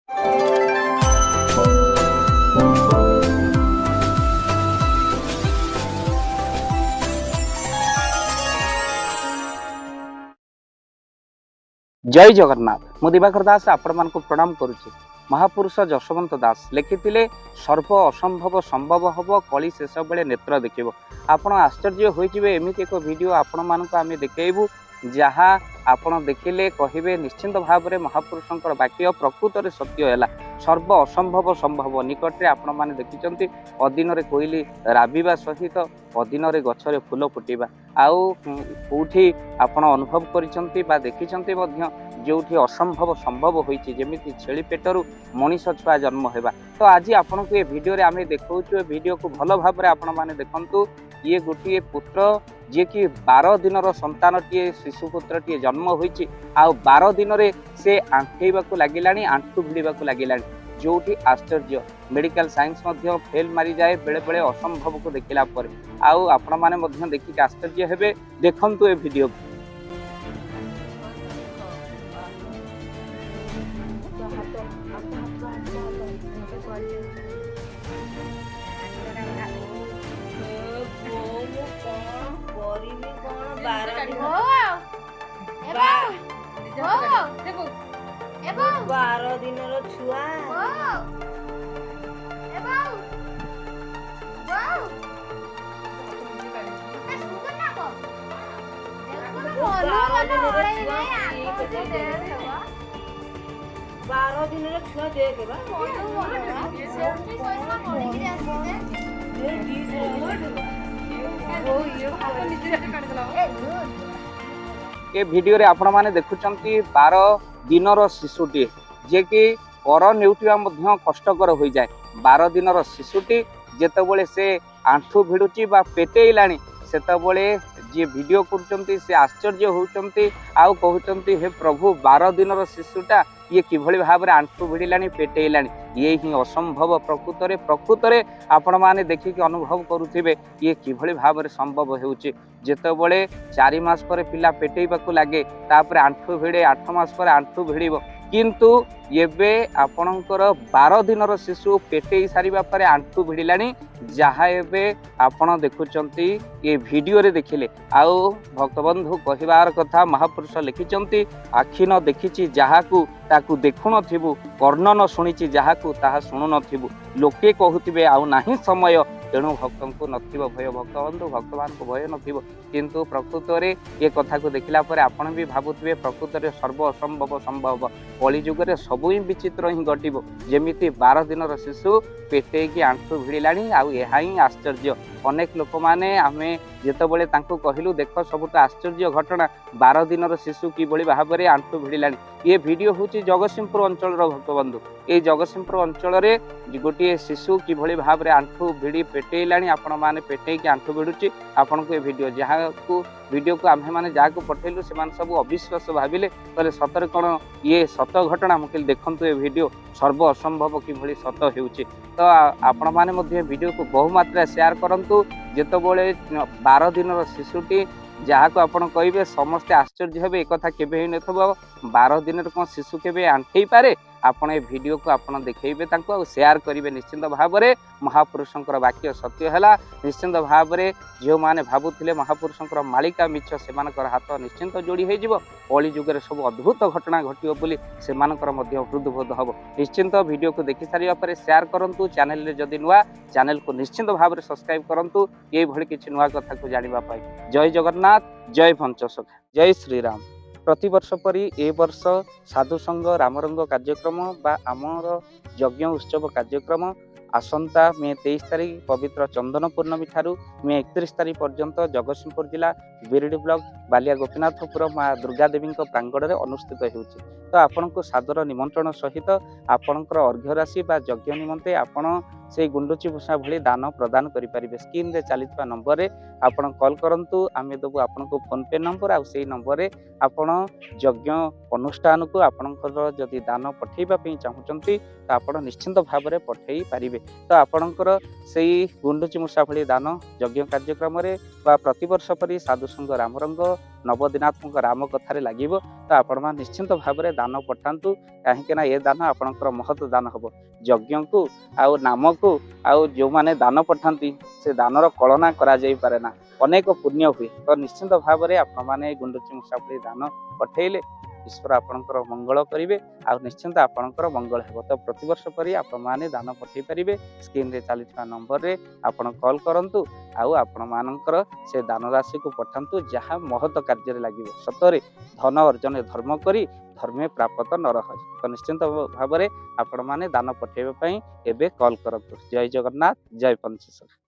जय जगन्नाथ। मु दिवाकर दास आपण प्रणाम करुच्ची। महापुरुष जशवंत दास लिखिथिले सर्व असंभव संभव हब कली शेष बेले नेत्र देखिबो। आपण आश्चर्य होइजिबे एमिति एक वीडियो आपण मानक आमे देखेबू जहा आपण देखिले कहिबे निश्चिंत भाव में महापुरुषंकर वाक्य प्रकृत में सत्य है। सर्व असंभव संभव निकटरे आपण माने देखिचंती अदिन रे कोइली राबिबा सहित अदिन रे गछरे फूल फुटिबा आउ कोठी आपण अनुभव करिसंती बा देखिचंती मध्य जोठी असंभव संभव होइछि जेमिति छेली पेटरु मनीष छुआ जन्म हेबा। तो आज आपण को ए वीडियो रे आमे देखौछु। वीडियो को भल भाव रे आपण माने देखंतु। ये गोटे पुत्र जे कि 12 दिन संतान टीए शिशु पुत्र टीए जन्म होइछि आ 12 दिन रे से आंठेबाकू लागिलानी आंठू भिड़ाकू लागिलानी जोठी आश्चर्य मेडिकल साइंस मध्य फेल मारी जाए बेले बेले असंभव को देखिला पर आउ आपण माने मध्य देखि आश्चर्य हेबे। देखंतु ए वीडियो। बारह दिन छुआ देख ए वीडियो रे आपण माने देखुचंती 12 दिनर शिशुटी जे कि कर नेउटिया मध्य कष्टकर हो जाए। 12 दिनर शिशुटी जेतबले से आंठू भिड़ुची बा पेटेइलाणी सेतबले जे वीडियो करचंती से आश्चर्य होचंती आउ कहउचंती हे प्रभु 12 दिनर शिशुटा ये किभली भाव रे आंठू भिड़िलाणी पेटेइलाणी ये ही असंभव प्रकृत रे आपण माने देखिक अनुभव करुथिबे ये किभली भाव रे संभव हेउची। जेतबले 4 मास पर पिला पेटेइबाकू लागे तापर आंठू भिड़े 8 मास पर आंठू भिड़िबो किंतु एबे आपणकर 12 दिनर शिशु पेटेई सारिबा पर आंठू भिड़िलाणी जहा एबे आपण देखुचंती ये वीडियो रे देखिले। आउ भक्तबंधु कहिबार कथा महापुरुष लिखिचंती आखि न देखिची जहाकू ताकू देखु नथिबु कर्ण न शुणिची जहाकू ताहा शुणु नथिबु लोके कहूथिबे आउ नाही समय तेणु भक्तों को नथिबो भय। भक्तबंधु भक्तवान को भय नथिबो किंतु प्रकृत रे ये कथा को देखिला पर आपण भी भाबुथिबे प्रकृत रे सर्व असंभव संभव कली जुग रे सबु ही विचित्र ही घटिबो। जेमिति 12 दिनर शिशु पेटे की आंठू भिड़िलाणी आउ एहा ही आश्चर्य। अनेक लोक माने आमे जेतबले तांको कहिलु देख सबुठ आश्चर्य घटना 12 दिनर शिशु किभली भाव में आंठू भिड़िलाणी। ये वीडियो होची जगतसिंहपुर अंचल भक्तबंधु। ये जगतसिंहपुर अंचल रे गोटे शिशु किभली भाव में आंठू भिड़ी पेटेइलाणी आपण माने पेटे की आंठू भिड़ुची। आपण को ये वीडियो को आम्हे माने जाको पठेलु से मान सब अविश्वास भाविले कहले सतर कोन ये सत घटना मुकिल देखंतु ये वीडियो सर्व असंभव किभली सत हेउची। तो आपण माने मध्ये वीडियो को बहु मात्रा शेयर करंतु। जेतबले 12 दिनर शिशुटी जहाँ को आपण कहिबे समस्त आश्चर्य हेबे एक कथा केबे ही नथबो 12 दिनर कोन शिशु केबे आंठेई पारे। आपण ए वीडियो को आपण देखैबे तांको शेयर करिवे निश्चिंत भाव में महापुरुषंकर वाक्य सत्य हैला। निश्चिंत भाव में जो माने भाबुथिले महापुरुषंकर मालिका मिछ सेमानकर हाथ निश्चिंत जोड़ी हो जिवो। कली जुगरे सब अद्भुत घटना घटिबो बोली सेमानकर मध्य हृदबोध हबो। निश्चिंत वीडियो को देखि सारिया परे शेयर करंतु। चैनल रे जदि नुआ चैनल को निश्चिंत भाव में सब्सक्राइब करंतु ये भली किछि नुआ कथा को जानिबा पाई। जय जगन्नाथ, जय पंचसखा, जय श्री राम। प्रति वर्ष परी ए वर्ष साधु संघ रामरंग कार्यक्रम बा आमर यज्ञ उत्सव कार्यक्रम आसंता मे 23 तारिख पवित्र चंदन पूर्णमी ठारू मे 31 तारिख पर्यंत जगतसिंहपुर जिला बिरडी ब्लॉक बालिया गोपीनाथपुर माँ दुर्गा देवी प्रांगण में अनुष्ठित होउछि। तो आपण को सादर निमंत्रण सहित आपणकर अर्घ्य राशि बा यज्ञ निमंते आपण से गुंडुची भूषा भली दान प्रदान करि परिबे। स्क्रीन रे चलितबा नंबर रे आपण कॉल करंतु। आमे देबु आपण को फोन पे नंबर आ सेही नंबर रे आपण यज्ञ अनुष्ठान को आपणकर जदि दान पठेबा पई चाहुचंती तो आपण निश्चिंत भाव में पठेई पारिबे। तो आपणकर सेही गुंडुची मूषा भली दान यज्ञ कार्यक्रम रे ବା ପ୍ରତିବର୍ଷ ପରି ସାଧୁସଙ୍ଗ ରାମରଙ୍ଗ ନବଦିନାତ୍ମକ ରାମ କଥାରେ ଲାଗିବ ତ ଆପଣମାନେ ନିଶ୍ଚିନ୍ତ ଭାବରେ ଦାନ ପଠାନ୍ତୁ କାହିଁକି ନା ଏ ଦାନ ଆପଣଙ୍କର ମହତ୍ ଦାନ ହେବ ଯଜ୍ଞକୁ ଆଉ ନାମକୁ ଆଉ ଯେଉଁମାନେ ଦାନ ପଠାନ୍ତି ସେ ଦାନର କଳନା କରାଯାଇପାରେ ନା ଅନେକ ପୁଣ୍ୟ ହୁଏ ତ ନିଶ୍ଚିନ୍ତ ଭାବରେ ଆପଣମାନେ ଗୁଣ୍ଡୁଚି ମୂଷା ଭଳି ଦାନ ପଠେଇଲେ ଈଶ୍ୱର ଆପଣଙ୍କର ମଙ୍ଗଳ କରିବେ ଆଉ ନିଶ୍ଚିନ୍ତ ଆପଣଙ୍କର ମଙ୍ଗଳ ହେବ ତ ପ୍ରତିବର୍ଷ ପରି ଆପଣମାନେ ଦାନ ପଠାଇ ପାରିବେ ସ୍କ୍ରିନ୍ରେ ଚାଲିଥିବା ନମ୍ବରରେ ଆପଣ କଲ୍ କରନ୍ତୁ ଆଉ ଆପଣମାନଙ୍କର ସେ ଦାନ ରାଶିକୁ ପଠାନ୍ତୁ ଯାହା ମହତ କାର୍ଯ୍ୟରେ ଲାଗିବ ସତରେ ଧନ ଅର୍ଜନ ଧର୍ମ କରି ଧର୍ମେ ପ୍ରାପତ ନରହରି ତ ନିଶ୍ଚିନ୍ତ ଭାବରେ ଆପଣମାନେ ଦାନ ପଠାଇବା ପାଇଁ ଏବେ କଲ୍ କରନ୍ତୁ ଜୟ ଜଗନ୍ନାଥ ଜୟ ପଞ୍ଚେଶ୍ୱର।